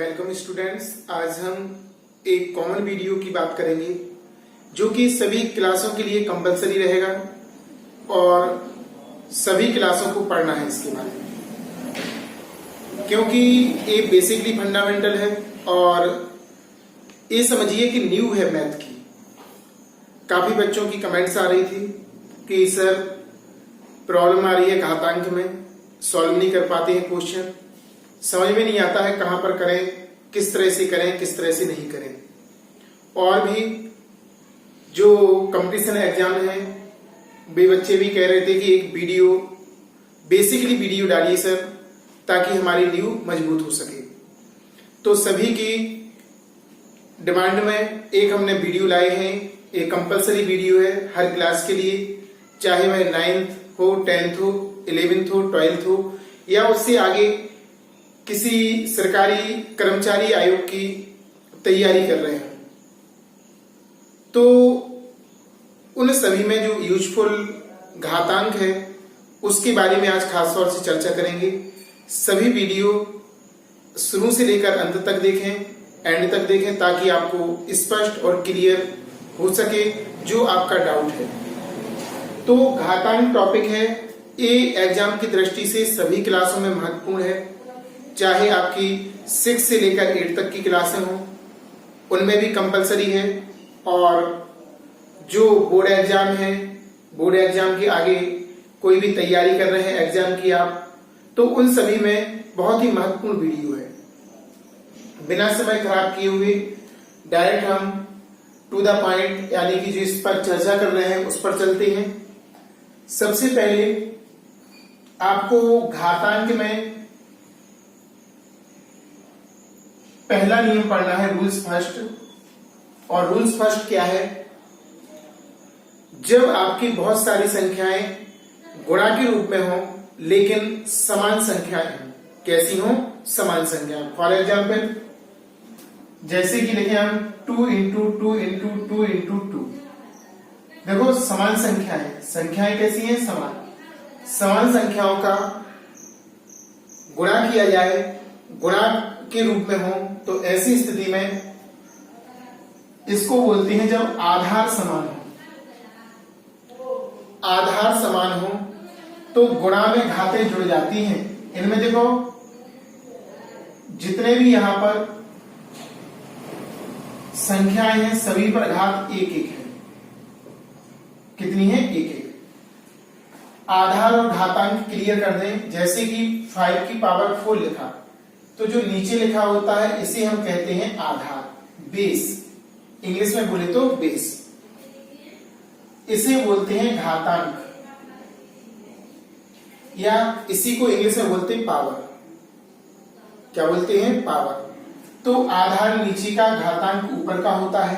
Welcome students. आज हम एक कॉमन वीडियो की बात करेंगे जो कि सभी क्लासों के लिए कंपलसरी रहेगा और सभी क्लासों को पढ़ना है इसके बारे में, क्योंकि ये बेसिकली फंडामेंटल है और ये समझिए कि न्यू है मैथ की। काफी बच्चों की कमेंट्स आ रही थी कि सर प्रॉब्लम आ रही है घातांक में, सॉल्व नहीं कर पाते हैं क्वेश्चन, समझ में नहीं आता है कहां पर करें, किस तरह से करें, किस तरह से नहीं करें। और भी जो कंपटीशन एग्जाम है वे बच्चे भी कह रहे थे कि एक वीडियो बेसिकली वीडियो डालिए सर, ताकि हमारी नींव मजबूत हो सके। तो सभी की डिमांड में एक हमने वीडियो लाए हैं। एक कंपलसरी वीडियो है हर क्लास के लिए, चाहे वह 9th हो, 10th हो, 11th हो, 12th हो या उससे आगे किसी सरकारी कर्मचारी आयोग की तैयारी कर रहे हैं। तो उन सभी में जो यूजफुल घातांक है उसके बारे में आज खास तौर से चर्चा करेंगे। सभी वीडियो शुरू से लेकर अंत तक देखें, एंड तक देखें, ताकि आपको स्पष्ट और क्लियर हो सके जो आपका डाउट है। तो घातांक टॉपिक है, ये एग्जाम की दृष्टि से सभी क्लासों में महत्वपूर्ण है, चाहे आपकी 6 से लेकर 8 तक की क्लासें हों उनमें भी कंपलसरी है। और जो बोर्ड एग्जाम है, बोर्ड एग्जाम के आगे कोई भी तैयारी कर रहे हैं एग्जाम की आप, तो उन सभी में बहुत ही महत्वपूर्ण वीडियो है। बिना समय खराब किए हुए डायरेक्ट हम टू द पॉइंट यानी कि जो इस पर चर्चा कर रहे हैं उस पर चलते हैं। सबसे पहले आपको घातांक में पहला नियम पढ़ना है, रूल्स फर्स्ट। और रूल्स फर्स्ट क्या है? जब आपकी बहुत सारी संख्याएं गुणा के रूप में हो लेकिन समान संख्याएं हों। कैसी हो? समान संख्याएं। फॉर एग्जाम्पल जैसे कि लिखे हम 2 इंटू 2 इंटू 2 इंटू 2। देखो समान संख्याएं, संख्याएं कैसी हैं? समान। समान संख्याओं का गुणा किया जाए, गुणा के रूप में हो, तो ऐसी स्थिति में इसको बोलते हैं जब आधार समान हो। आधार समान हो तो गुणा में घातें जुड़ जाती हैं। इनमें देखो जितने भी यहां पर संख्याएं हैं सभी पर घात 1-1 है। कितनी है? 1-1। आधार और घातांक क्लियर कर दें। जैसे कि 5 की पावर 4 लिखा, तो जो नीचे लिखा होता है इसे हम कहते हैं आधार, बेस। इंग्लिश में बोले तो बेस। इसे बोलते हैं घातांक, या इसी को इंग्लिश में बोलते हैं पावर। क्या बोलते हैं? पावर। तो आधार नीचे का, घातांक ऊपर का होता है।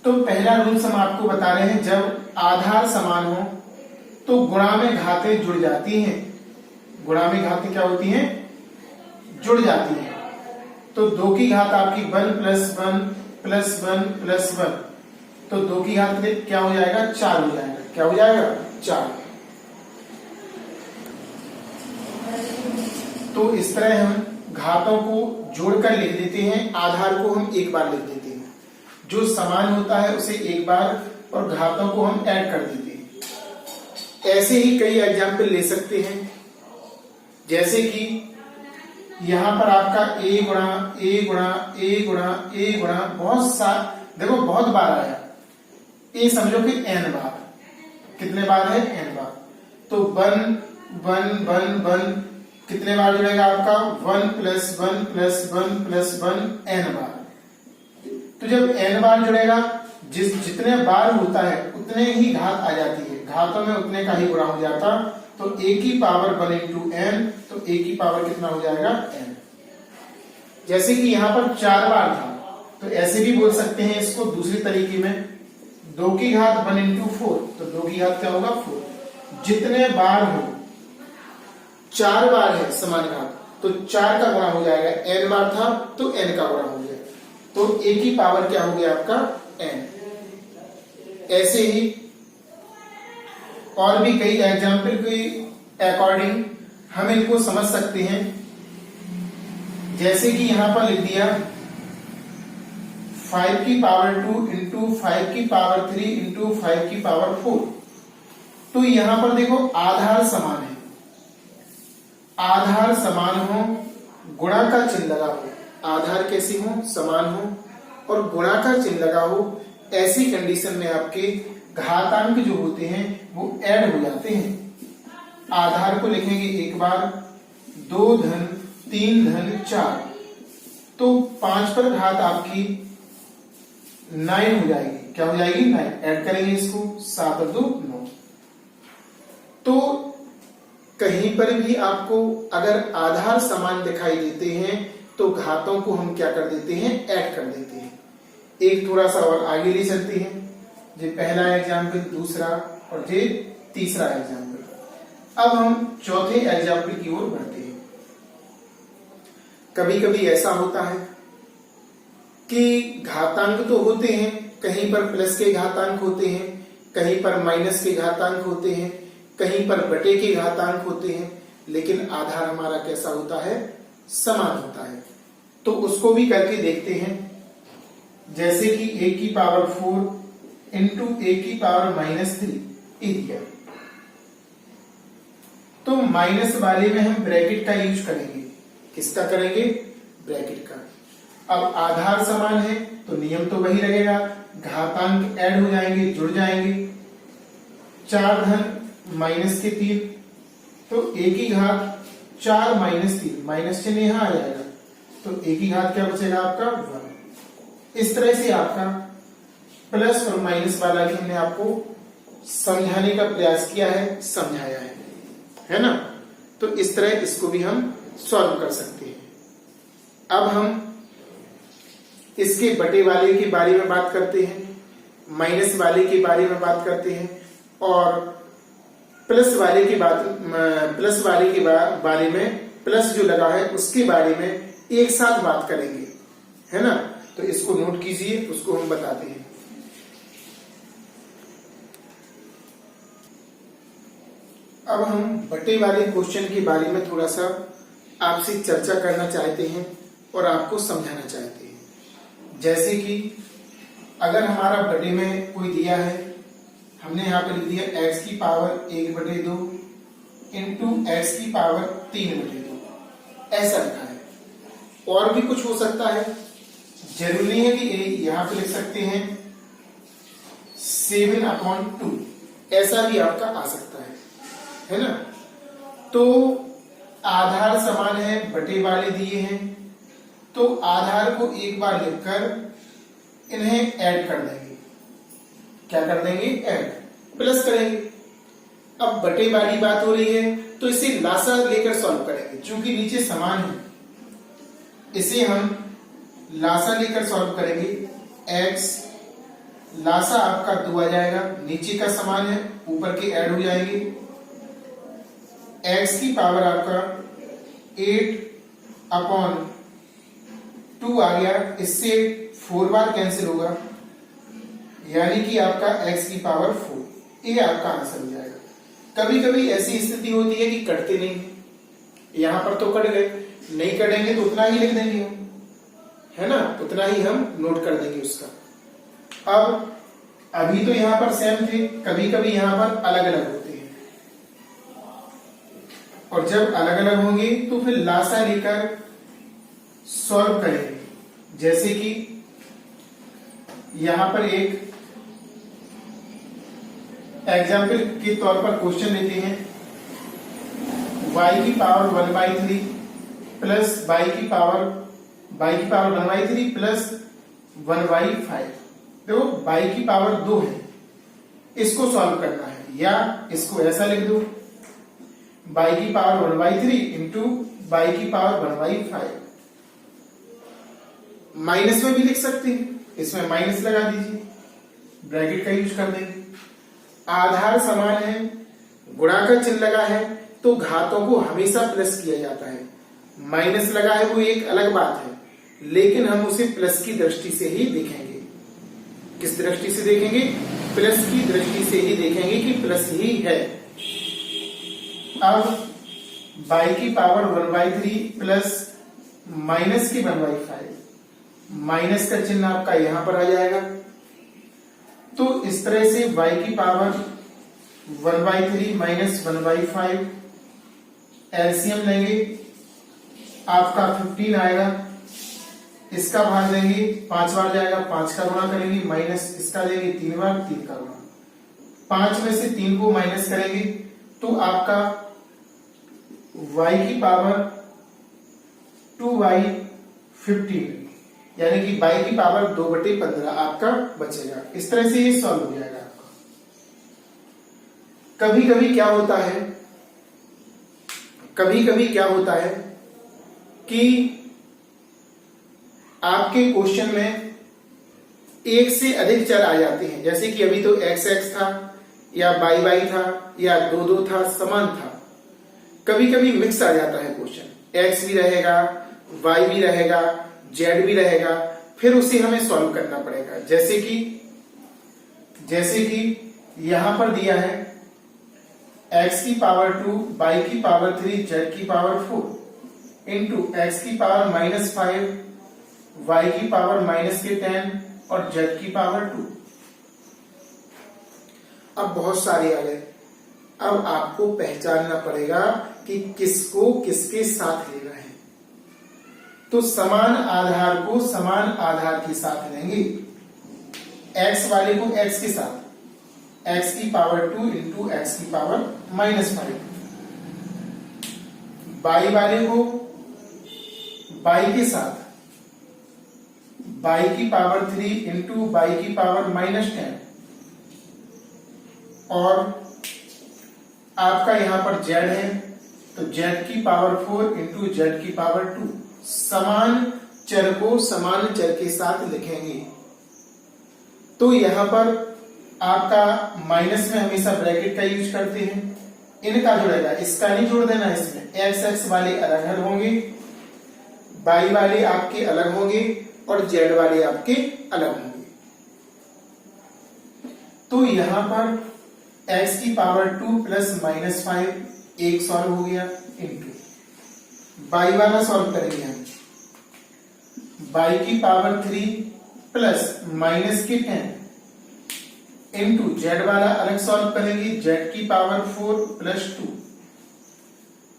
तो पहला रूल्स हम आपको बता रहे हैं, जब आधार समान हो तो गुणा में घातें जुड़ जाती हैं। गुणा में घातें क्या होती हैं? जुड़ जाती हैं। तो 2 की घात आपकी 1 प्लस 1 प्लस 1 प्लस 1, तो 2 की घात क्या हो जाएगा? 4 हो जाएगा। क्या हो जाएगा? 4। तो इस तरह हम घातों को जोड़कर लिख देते हैं। आधार को हम एक बार लिख देते हैं, जो समान होता है उसे एक बार, और घातों को हम ऐड कर देते हैं। ऐसे ही कई एग्जाम्पल ले सकते हैं, जैसे कि यहां पर आपका a गुणा a गुणा a गुणा a गुणा देखो बहुत बार आया। ये समझो कि n बार। कितने बार है? n बार। तो 1 1 1 1 कितने बार जुड़ेगा आपका? 1 प्लस 1 प्लस 1 प्लस 1 n बार। तो जब n बार जुड़ेगा, जितने बार होता है उतने ही घात आ जाती है, घातों में उतने का ही गुणा हो जाता। तो a की पावर 1 इंटू n, तो a की पावर कितना हो जाएगा? n। जैसे कि यहां पर 4 बार था, तो ऐसे भी बोल सकते हैं इसको दूसरी तरीके में, 2 की घात 1 इंटू 4, तो 2 की घात क्या होगा? 4। जितने बार हो, 4 बार है समान घात, तो 4 का गुणा हो जाएगा। n बार था तो n का गुणा हो गया, तो a की पावर क्या हो गया आपका? n। ऐसे ही और भी कई एग्जाम्पल के अकॉर्डिंग हम इनको समझ सकते हैं। जैसे कि यहां पर लिख दिया 5 की पावर 2 इंटू 5 की पावर 3 इंटू 5 की पावर 4। तो यहां पर देखो आधार समान है, आधार समान हो, गुणा का चिन्ह लगा हो, आधार कैसे हो, समान हो और गुणा का चिन्ह लगा हो, ऐसी कंडीशन में आपके घातांक जो होते हैं वो ऐड हो जाते हैं। आधार को लिखेंगे एक बार, 2 धन 3 धन 4, तो 5 पर घात आपकी 9 हो जाएगी। क्या हो जाएगी? 9। ऐड करेंगे इसको, 7 और 2 9। तो कहीं पर भी आपको अगर आधार समान दिखाई देते हैं तो घातों को हम क्या कर देते हैं? ऐड कर देते हैं। एक थोड़ा सा और आगे ले चलते हैं। ये पहला एग्जाम्पल, दूसरा और ये तीसरा एग्जाम्पल। अब हम चौथे एग्जाम्पल की ओर बढ़ते हैं। कभी कभी ऐसा होता है कि घातांक तो होते हैं, कहीं पर प्लस के घातांक होते हैं, कहीं पर माइनस के घातांक होते हैं, कहीं पर बटे के घातांक होते हैं, लेकिन आधार हमारा कैसा होता है? समान होता है। तो उसको भी करके देखते हैं। जैसे कि a की पावर 4 इंटू a की पावर -3 दिया, तो माइनस वाले में हम ब्रैकेट का यूज करेंगे। किसका करेंगे? ब्रैकेट का। अब आधार समान है तो नियम तो वही रहेगा, घातांक ऐड हो जाएंगे, जुड़ जाएंगे। 4 धन -3, तो a की घात 4 -3, माइनस चिन्ह यहां आ जाएगा, तो a की घात क्या बचेगा आपका? 1। इस तरह से आपका प्लस और माइनस वाला भी हमने आपको समझाने का प्रयास किया है, समझाया है ना? तो इस तरह इसको भी हम सॉल्व कर सकते हैं। अब हम इसके बटे वाले के बारे में बात करते हैं, माइनस वाले के बारे में बात करते हैं और प्लस वाले के बारे में, प्लस जो लगा है उसके बारे में एक साथ बात करेंगे, है ना? तो इसको नोट कीजिए, उसको हम बताते हैं। अब हम बटे वाले क्वेश्चन के बारे में थोड़ा सा आपसे चर्चा करना चाहते हैं और आपको समझाना चाहते हैं। जैसे कि अगर हमारा बटे में कोई दिया है, हमने यहां पर लिख दिया x की पावर 1/2 इंटू x की पावर 3/2, ऐसा लिखा है। और भी कुछ हो सकता है, जरूरी नहीं है कि यहां पे लिख सकते हैं 7/2, ऐसा भी आपका आ सकता है ना? तो आधार समान है, बटे वाले दिए हैं, तो आधार को एक बार लिखकर इन्हें ऐड कर देंगे। क्या कर देंगे? ऐड, प्लस करेंगे। अब बटे वाली बात हो रही है तो इसे लासा लेकर सॉल्व करेंगे, क्योंकि नीचे समान है, इसे हम लासा लेकर सॉल्व करेंगे। x लासा आपका 2 आ जाएगा, नीचे का समान है, ऊपर के ऐड हो जाएंगे। x की पावर आपका 8/2 आ गया, इससे 4 बार कैंसिल होगा, यानी कि आपका x की पावर 4, ये आपका आंसर हो जाएगा। कभी कभी ऐसी स्थिति होती है कि कटते नहीं, यहां पर तो कट गए, नहीं कटेंगे तो उतना ही लिख देंगे हम, है ना? उतना ही हम नोट कर देंगे उसका। अब अभी तो यहां पर सेम थे, कभी कभी यहां पर अलग अलग होते हैं, और जब अलग अलग होंगे तो फिर लासा लेकर सॉल्व करेंगे। जैसे कि यहां पर एक एग्जाम्पल के तौर पर क्वेश्चन लेते हैं, y की पावर 1/3 प्लस y की पावर 1/3 प्लस 1/5। देखो y की पावर 2 है, इसको सॉल्व करना है, या इसको ऐसा लिख दो, y की पावर 1/3 इंटू y की पावर 1/5। माइनस में भी लिख सकते हैं, इसमें माइनस लगा दीजिए, ब्रैकेट का यूज कर देंगे। आधार समान है, गुणा का चिन्ह लगा है, तो घातों को हमेशा प्लस किया जाता है। माइनस लगा है वो एक अलग बात है, लेकिन हम उसे प्लस की दृष्टि से ही देखेंगे। किस दृष्टि से देखेंगे? प्लस की दृष्टि से ही देखेंगे कि प्लस ही है। अब y की पावर 1/3 प्लस माइनस की 1/5, माइनस का चिन्ह आपका यहां पर आ जाएगा। तो इस तरह से y की पावर 1/3 माइनस 1/5 एलसीएम लेंगे, आपका 15 आएगा। इसका भाग देंगे 5 बार जाएगा, 5 का गुणा करेंगे, माइनस इसका देंगे 3 बार, 3 का गुणा, 5 में से 3 को माइनस करेंगे तो आपका y की पावर 2/15 यानी कि y की पावर 2/15 आपका बचेगा। इस तरह से ये सॉल्व हो जाएगा आपका। कभी कभी क्या होता है कि आपके क्वेश्चन में एक से अधिक चर आ जाते हैं, जैसे कि अभी तो x था या y था या 2 था, समान था। कभी कभी मिक्स आ जाता है क्वेश्चन, x भी रहेगा, y भी रहेगा, z भी रहेगा, फिर उसे हमें सॉल्व करना पड़ेगा। जैसे कि यहां पर दिया है x की पावर 2, y की पावर 3, z की पावर 4 इंटू x की पावर -5, y की पावर -10 और z की पावर 2। अब बहुत सारे आ गए। अब आपको पहचानना पड़ेगा कि किसको किसके साथ लेना है। तो समान आधार को समान आधार के साथ लेंगे। x वाले को x के साथ, x की पावर 2 इंटू x की पावर -5, y वाले को y के साथ, y की पावर 3 इंटू y की पावर -10 और आपका यहां पर z है तो z की पावर 4 इंटू z की पावर 2। समान चर को समान चर के साथ लिखेंगे। तो यहां पर आपका माइनस में हमेशा ब्रैकेट का यूज करते हैं, इनका जोड़ेगा, इसका नहीं जोड़ देना। इसमें x वाले अलग अलग होंगे, y वाले आपके अलग होंगे और z वाले आपके अलग होंगे। तो यहां पर x की पावर 2 प्लस -5 एक सॉल्व हो गया, इंटू y वाला सॉल्व करेंगे हम, y की पावर 3 प्लस -10 इंटू z वाला अलग सॉल्व करेंगे, z की पावर 4 प्लस 2।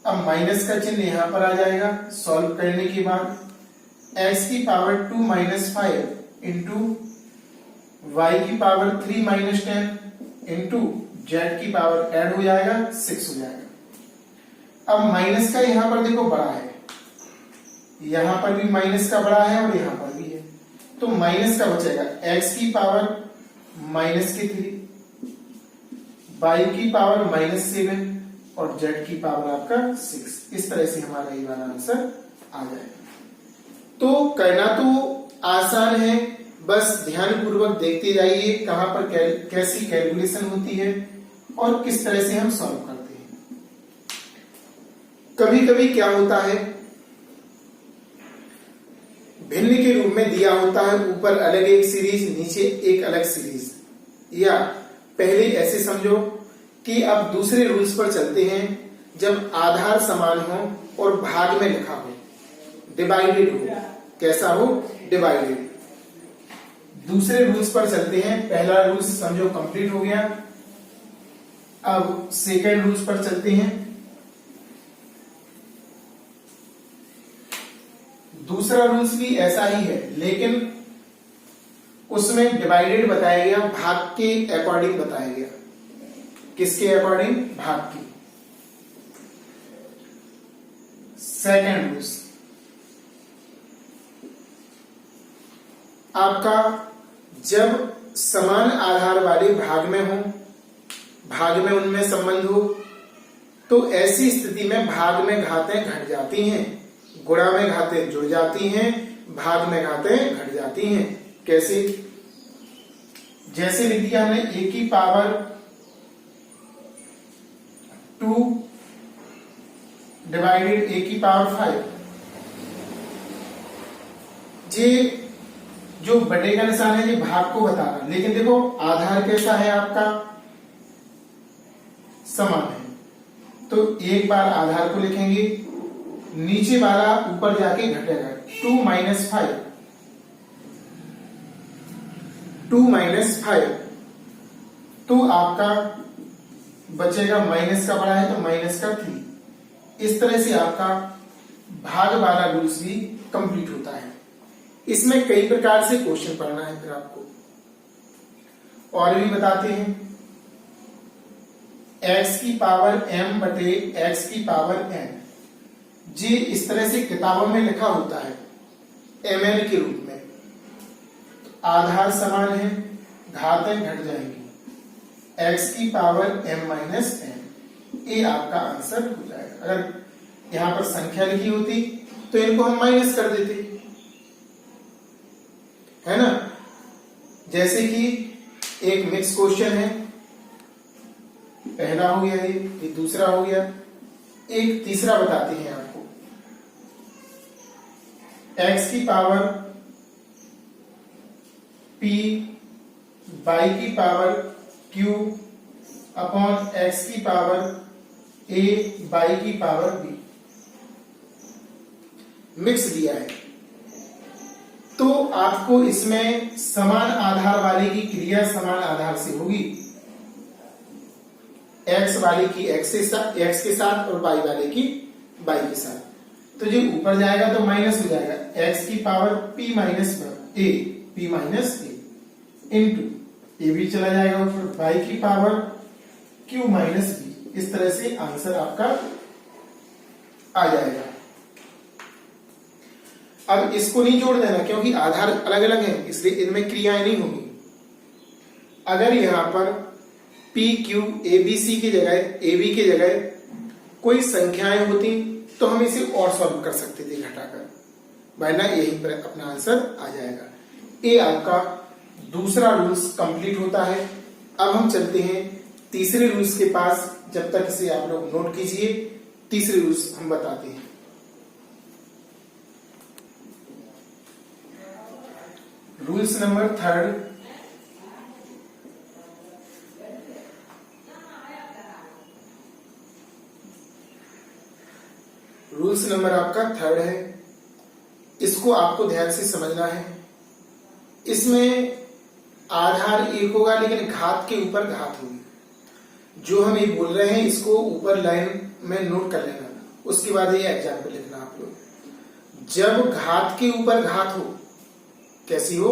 अब माइनस का चिन्ह यहां पर आ जाएगा सॉल्व करने के बाद, x की पावर 2 -5 इंटू y की पावर 3 -10 इंटू z की पावर ऐड हो जाएगा 6 हो जाएगा। अब माइनस का यहां पर देखो बड़ा है, यहां पर भी माइनस का बड़ा है और यहां पर भी है, तो माइनस का बचेगा x की पावर -3, y की पावर -7 और z की पावर आपका 6। इस तरह से हमारा ये वाला आंसर आ जाएगा। तो करना तो आसान है, बस ध्यान पूर्वक देखते जाइए कहां पर कैसी कैलकुलेशन होती है और किस तरह से हम सॉल्व करते हैं। कभी कभी क्या होता है, भिन्न के रूप में दिया होता है, ऊपर अलग एक सीरीज, नीचे एक अलग सीरीज। या पहले ऐसे समझो कि अब दूसरे रूल्स पर चलते हैं, जब आधार समान हो और भाग में लिखा हो, डिवाइडेड हो, कैसा हो, डिवाइडेड। दूसरे रूल्स पर चलते हैं। पहला रूल्स समझो कंप्लीट हो गया, अब सेकेंड रूल्स पर चलते हैं। दूसरा रूल्स भी ऐसा ही है, लेकिन उसमें डिवाइडेड बताया गया, भाग के अकॉर्डिंग बताया गया। किसके अकॉर्डिंग, भाग की। सेकेंड रूल्स आपका, जब समान आधार वाले भाग में हो, भाग में उनमें संबंध हो, तो ऐसी स्थिति में भाग में घातें घट जाती हैं, गुणा में घातें जुड़ जाती हैं, भाग में घातें घट जाती हैं। कैसे, जैसे लिख दिया हमने a की पावर 2 डिवाइडेड a की पावर 5। ये जो बटे का निशान है ये भाग को बता रहा है, लेकिन देखो आधार कैसा है आपका, समान है। तो एक बार आधार को लिखेंगे, नीचे वाला ऊपर जाके घटेगा। 2 माइनस 5, 2 माइनस 5, तो आपका बचेगा माइनस का बड़ा है तो माइनस का 3। इस तरह से आपका भाग वाला रूल्स भी कंप्लीट होता है। इसमें कई प्रकार से क्वेश्चन पढ़ना है फिर आपको, और भी बताते हैं। x की पावर m बटे x की पावर n, जी इस तरह से किताबों में लिखा होता है ml के रूप में। आधार समान है, घातें घट जाएंगी, x की पावर m माइनस n, ये आपका आंसर हो जाएगा। अगर यहां पर संख्या लिखी होती तो इनको हम माइनस कर देते, है ना। जैसे कि एक मिक्स क्वेश्चन है, पहला हो गया ये दूसरा हो गया, एक तीसरा बताते हैं आपको। x की पावर p y की पावर q अपॉन x की पावर a y की पावर b, मिक्स दिया है। तो आपको इसमें समान आधार वाले की क्रिया समान आधार से होगी, x वाले की x के साथ और y वाले की y के साथ। तो जो ऊपर जाएगा तो माइनस हो जाएगा, x की power p minus a, p minus a into ये भी चला जाएगा ऊपर, y की पावर q माइनस b। इस तरह से आंसर आपका आ जाएगा। अब इसको नहीं जोड़ देना क्योंकि आधार अलग अलग हैं, इसलिए इनमें क्रियाएं नहीं होंगी। अगर यहां पर P Q A B C की जगह ए बी की जगह कोई संख्याएं होती तो हम इसे और सॉल्व कर सकते थे घटाकर, वरना यहीं पर अपना आंसर आ जाएगा। ये आपका दूसरा रूल्स कंप्लीट होता है। अब हम चलते हैं तीसरे रूल्स के पास, जब तक इसे आप लोग नोट कीजिए। तीसरे रूल्स हम बताते हैं। रूल्स नंबर 3, रूल्स नंबर आपका 3 है। इसको आपको ध्यान से समझना है। इसमें आधार एक होगा लेकिन घात के ऊपर घात होगी। जो हम ये बोल रहे हैं इसको ऊपर लाइन में नोट कर लेना, उसके बाद ये एग्जाम्पल लिखना आप लोग। जब घात के ऊपर घात हो, कैसी हो,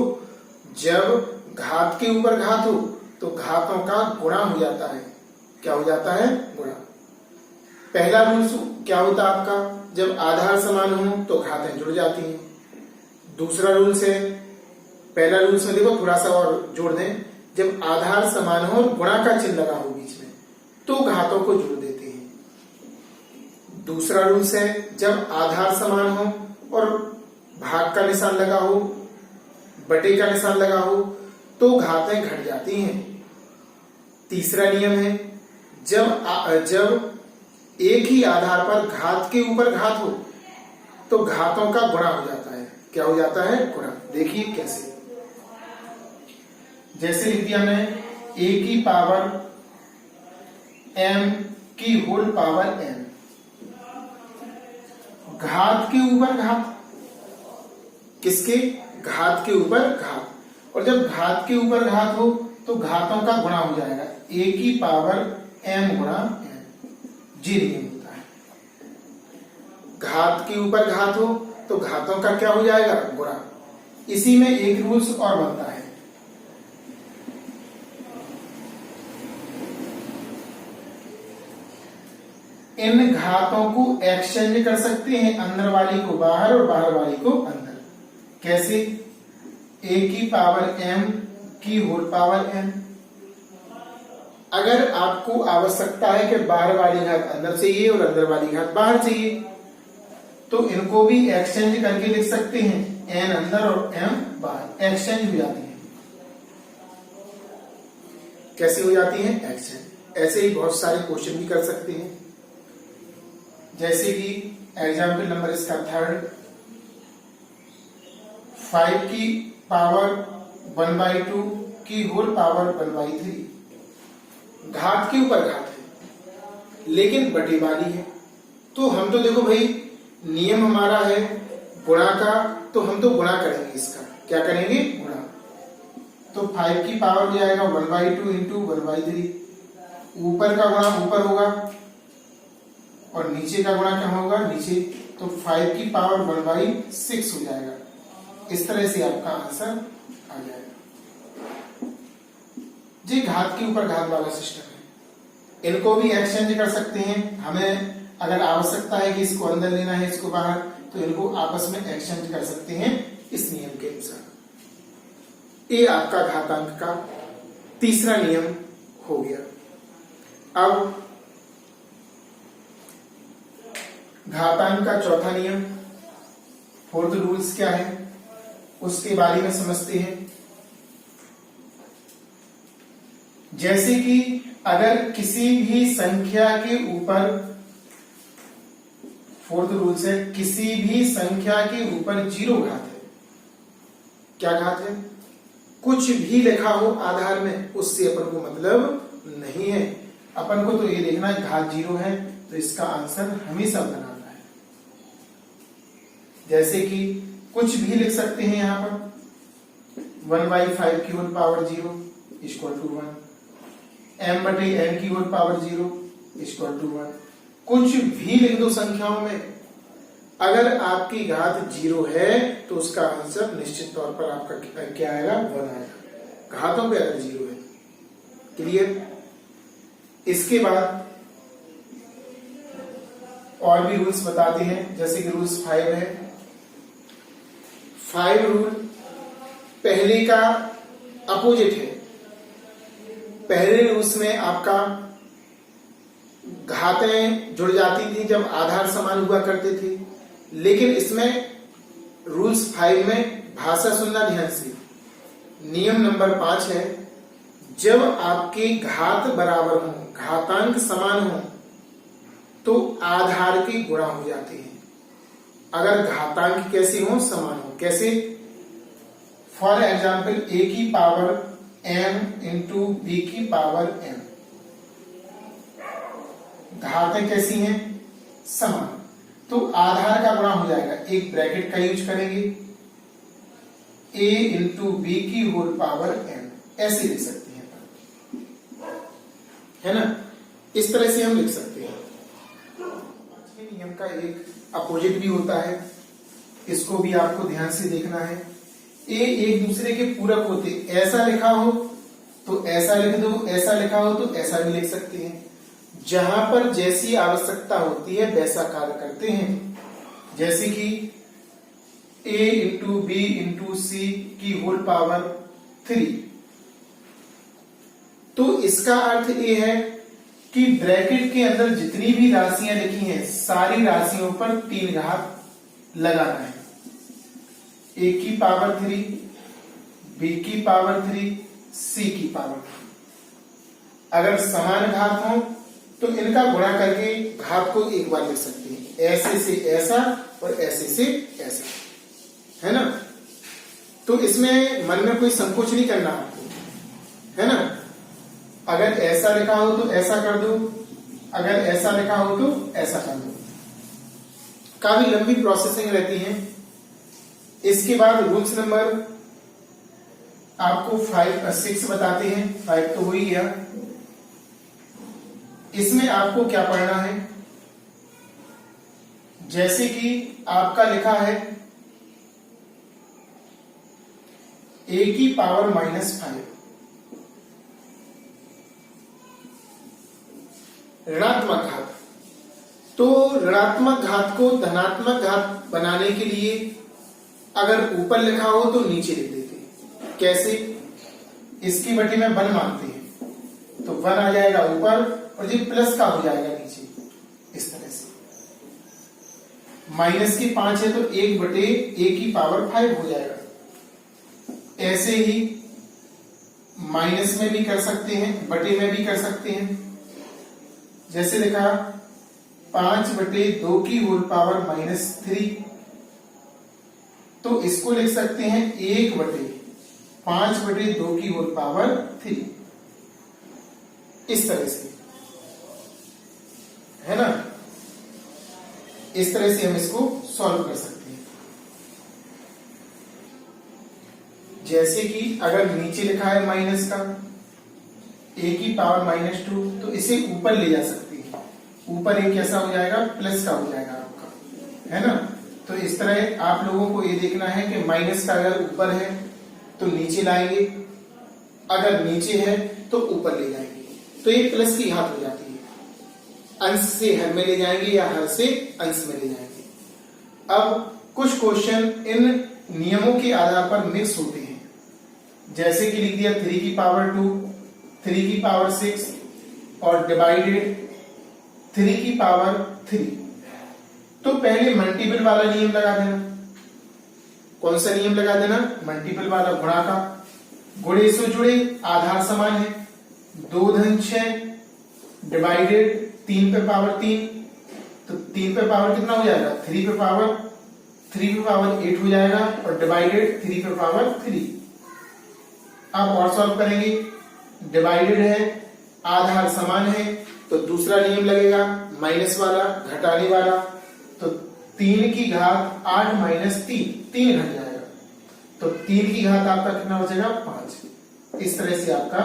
जब घात के ऊपर घात हो तो घातों का गुणा हो जाता है। क्या हो जाता है? गुणा। पहला रूल क्या होता है आपका, जब आधार समान हो तो घातें जुड़ जाती हैं। दूसरा रूल्स है, पहला रूल्स में देखो थोड़ा सा और जोड़ दें, जब आधार समान हो और गुणा का चिन्ह लगा हो बीच में तो घातों को जोड़ देते हैं। दूसरा रूल्स है, जब आधार समान हो और भाग का निशान लगा हो, बटे का निशान लगा हो तो घातें घट जाती हैं। तीसरा नियम है, जब एक ही आधार पर घात के ऊपर घात हो तो घातों का गुणा हो जाता है। क्या हो जाता है? गुणा। देखिए कैसे, जैसे लिख दिया मैंने a की पावर m की होल पावर n, घात के ऊपर घात, किसके? घात के ऊपर घात। और जब घात के ऊपर घात हो तो घातों का गुणा हो जाएगा, a की पावर m गुणा n, जी नियम होता है। घात के ऊपर घात हो तो घातों का क्या हो जाएगा? गुणा। इसी में एक रूल्स और बनता है, इन घातों को एक्सचेंज कर सकते हैं, अंदर वाली को बाहर और बाहर वाली को अंदर। कैसे? a की पावर m की होल पावर n। अगर आपको आवश्यकता है कि बाहर वाली घात अंदर चाहिए और अंदर वाली घात बाहर चाहिए तो इनको भी एक्सचेंज करके लिख सकते हैं, n अंदर और m बाहर, एक्सचेंज हो जाती है। कैसे हो जाती है? एक्सचेंज। ऐसे ही बहुत सारे क्वेश्चन भी कर सकते हैं, जैसे कि एग्जाम्पल नंबर इसका 3, 5 की पावर 1/2 की होल पावर 1/3। घात के ऊपर घात है लेकिन बटे वाली है, तो हम तो देखो भाई नियम हमारा है गुणा का, तो हम तो गुणा करेंगे इसका। क्या करेंगे? गुणा। तो 5 की पावर हो जाएगा 1/2 इंटू 1/3। ऊपर का गुणा ऊपर होगा और नीचे का गुणा क्या होगा? नीचे। तो 5 की पावर 1/6 हो जाएगा। इस तरह से आपका आंसर आ जाएगा। जी घात के ऊपर घात वाला सिस्टम है। इनको भी एक्सचेंज कर सकते हैं। हमें अगर आवश्यकता है कि इसको अंदर लेना है इसको बाहर, तो इनको आपस में एक्सचेंज कर सकते हैं इस नियम के अनुसार। ये आपका घातांक का तीसरा नियम हो गया। अब घातांक का चौथा नियम, फोर्थ रूल्स क्या है उसके बारे में समझते हैं। जैसे कि अगर किसी भी संख्या के ऊपर, फोर्थ रूल्स है, किसी भी संख्या के ऊपर 0 घात है। क्या घात है? कुछ भी लिखा हो आधार में, उससे अपन को मतलब नहीं है। अपन को तो ये देखना है घात 0 है, तो इसका आंसर हमेशा बनाना है। जैसे कि कुछ भी लिख सकते हैं यहां पर 1/5 की whole power 0 equal to 1, m/n की होल पावर 0 इक्वल टू 1। कुछ भी लिख दो संख्याओं में, अगर आपकी घात 0 है तो उसका आंसर निश्चित तौर पर आपका क्या आएगा? 1 आएगा। घातों पे अगर 0 है। क्लियर? इसके बाद और भी रूल्स बताते हैं। जैसे कि रूल्स 5 है। 5 रूल पहले का अपोजिट है। पहले रूल्स में आपका घातें जुड़ जाती थी जब आधार समान हुआ करते थे, लेकिन इसमें रूल्स 5 में भाषा सुनना ध्यान से। नियम नंबर 5 है, जब आपके घात बराबर हो, घातांक समान हो, तो आधार के गुणा हो जाते हैं। अगर घातांक कैसे हो? समान हो। कैसे? फॉर एग्जाम्पल a की पावर m इंटू b की पावर m। घातें कैसी हैं? समान। तो आधार का गुणा हो जाएगा। एक ब्रैकेट का यूज करेंगे, a इंटू बी की होल पावर m। ऐसे लिख सकते हैं, है ना? इस तरह से हम लिख सकते हैं। नियम का एक अपोजिट भी होता है, इसको भी आपको ध्यान से देखना है। ए एक दूसरे के पूरक होते, ऐसा लिखा हो तो ऐसा लिख दो, ऐसा लिखा हो तो ऐसा भी लिख सकते हैं। जहां पर जैसी आवश्यकता होती है वैसा कार्य करते हैं। जैसे कि a इंटू बी इंटू सी की होल पावर 3, तो इसका अर्थ ये है कि ब्रैकेट के अंदर जितनी भी राशियां लिखी हैं सारी राशियों पर 3 घात लगाना है। a की पावर 3, b की पावर 3, c की पावर 3। अगर समान घात हो तो इनका गुणा करके घात को एक बार लिख सकते हैं। ऐसे से ऐसा और ऐसे से ऐसा, है ना? तो इसमें मन में कोई संकोच नहीं करना आपको, है ना? अगर ऐसा लिखा हो तो ऐसा कर दो, अगर ऐसा लिखा हो तो ऐसा कर दो। काफी लंबी प्रोसेसिंग रहती है। इसके बाद रूल्स नंबर आपको 6 बताते हैं। 5 तो हो ही गया। इसमें आपको क्या पढ़ना है? जैसे कि आपका लिखा है a की पावर -5, ऋणात्मक घात। तो ऋणात्मक घात को धनात्मक घात बनाने के लिए अगर ऊपर लिखा हो तो नीचे लिख देते। कैसे? इसकी बटे में 1 मानते हैं, तो 1 आ जाएगा ऊपर और ये प्लस का हो जाएगा नीचे। इस तरह से माइनस की 5 है तो 1 बटे a की पावर 5 हो जाएगा। ऐसे ही माइनस में भी कर सकते हैं, बटे में भी कर सकते हैं। जैसे लिखा 5 बटे 2 की होल पावर -3, तो इसको लिख सकते हैं 1 बटे 5 बटे 2 की होल पावर 3। इस तरह से, है ना? इस तरह से हम इसको सॉल्व कर सकते हैं। जैसे कि अगर नीचे लिखा है माइनस का a की पावर -2, तो इसे ऊपर ले जा सकते हैं। ऊपर एक कैसा हो जाएगा, प्लस का हो जाएगा आपका, है ना। तो इस तरह आप लोगों को ये देखना है कि माइनस का अगर ऊपर है तो नीचे लाएंगे, अगर नीचे है तो ऊपर ले जाएंगे, तो ये प्लस की घात हो जाती है। अंश से हर में ले जाएंगे या हर से अंश में ले जाएंगे। अब कुछ क्वेश्चन इन नियमों के आधार पर मिक्स होते हैं, जैसे कि लिख दिया 3 की पावर 2, 3 की पावर 6 और डिवाइडेड 3 की पावर 3। तो पहले मल्टीपल वाला नियम लगा देना। कौन सा नियम लगा देना, मल्टीपल वाला, गुणा का। गुणे से जुड़े, आधार समान है, 2 धन 6 डिवाइडेड 3 पे पावर 3, तो 3 पे पावर कितना हो जाएगा, 3 पे पावर 8 हो जाएगा और डिवाइडेड 3 पे पावर 3। अब और सॉल्व करेंगे, डिवाइडेड है, आधार समान है, तो दूसरा नियम लगेगा माइनस वाला, घटाने वाला। तो 3 की घात 8 माइनस 3 घट जाएगा, तो 3 की घात आपका कितना हो जाएगा, 5। इस तरह से आपका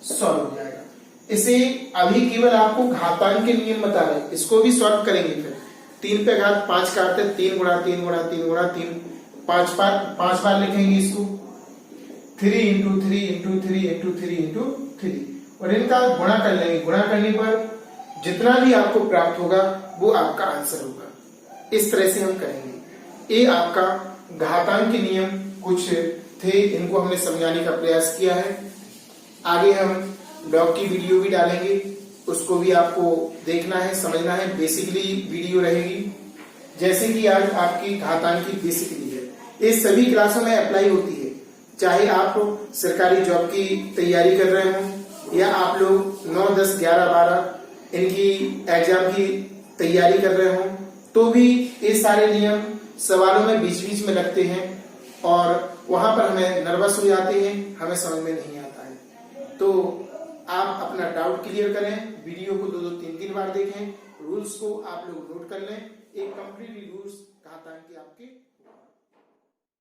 सॉल्व हो जाएगा। इसे अभी केवल आपको घातांक के नियम बता रहे हैं, इसको भी सॉल्व करेंगे। फिर 3 पे घात 5 काटते, 3 गुणा 3 गुणा 3 गुणा 3, 5 बार लिखेंगे इसको, 3 इंटू 3 इंटू 3 इंटू 3 इंटू 3, और इनका गुणा कर लेंगे। गुणा करने पर जितना भी आपको प्राप्त होगा वो आपका आंसर होगा। इस तरह से हम करेंगे। ये आपका घातांक के नियम कुछ थे, इनको हमने समझाने का प्रयास किया है। आगे हम लॉग की वीडियो भी डालेंगे, उसको भी आपको देखना है, समझना है। बेसिकली वीडियो रहेगी, जैसे कि आज आपकी घातांक की बेसिकली है, ये सभी क्लासों में अप्लाई होती है। चाहे आप सरकारी जॉब की तैयारी कर रहे हो या आप लोग 9, 10, 11, 12 इनकी एग्जाम की तैयारी कर रहे हो, तो भी ये सारे नियम सवालों में बीच बीच में लगते हैं और वहां पर हमें नर्वस हो जाते हैं, हमें समझ में नहीं आता है। तो आप अपना डाउट क्लियर करें, वीडियो को 2-2, 3-3 बार देखें, रूल्स को आप लोग नोट कर लें। एक कंप्लीट रूल्स घातांक के आपके